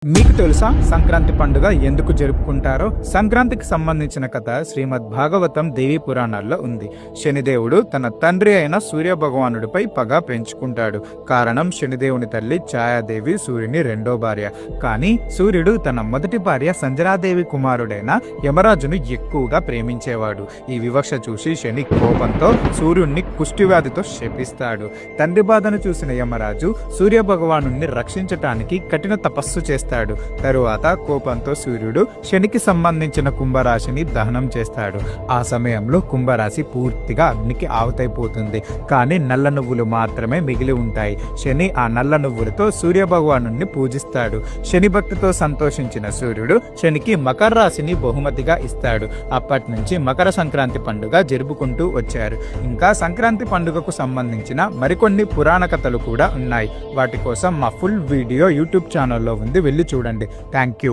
మీకు తెలుసా సంక్రాంతి పండుగ ఎందుకు జరుపుకుంటారో? సంక్రాంతికి సంబంధించిన కథ శ్రీమద్ భాగవతం దేవి పురాణాల్లో ఉంది. శనిదేవుడు తన తండ్రి అయిన సూర్య భగవానుడిపై పగ పెంచుకుంటాడు. కారణం శనిదేవుని తల్లి ఛాయాదేవి సూర్యుని రెండో భార్య. కానీ సూర్యుడు తన మొదటి భార్య సంజనాదేవి కుమారుడైన యమరాజును ఎక్కువగా ప్రేమించేవాడు. ఈ వివక్ష చూసి శని కోపంతో సూర్యుడిని కుష్టివ్యాధితో శపిస్తాడు. తండ్రి బాధను చూసిన యమరాజు సూర్య భగవానుడిని రక్షించటానికి కఠిన తపస్సు చేస్తాడు. తరువాత కోపంతో సూర్యుడు శనికి సంబంధించిన కుంభరాశిని దహనం చేస్తాడు. ఆ సమయంలో కుంభరాశి పూర్తిగా అగ్నికి ఆవుతైపోతుంది. కానీ నల్ల నువ్వులు మాత్రమే మిగిలి ఉంటాయి. శని ఆ నల్ల నువ్వులతో సూర్య భగవాను పూజిస్తాడు. శని భక్తితో సంతోషించిన సూర్యుడు శనికి మకర రాశిని బహుమతిగా ఇస్తాడు. అప్పటి నుంచి మకర సంక్రాంతి పండుగ జరుపుకుంటూ వచ్చారు. ఇంకా సంక్రాంతి పండుగకు సంబంధించిన మరికొన్ని పురాణ కథలు కూడా ఉన్నాయి. వాటి కోసం మా ఫుల్ వీడియో యూట్యూబ్ ఛానల్లో ఉంది, వెళ్ళి చూడండి. Thank you.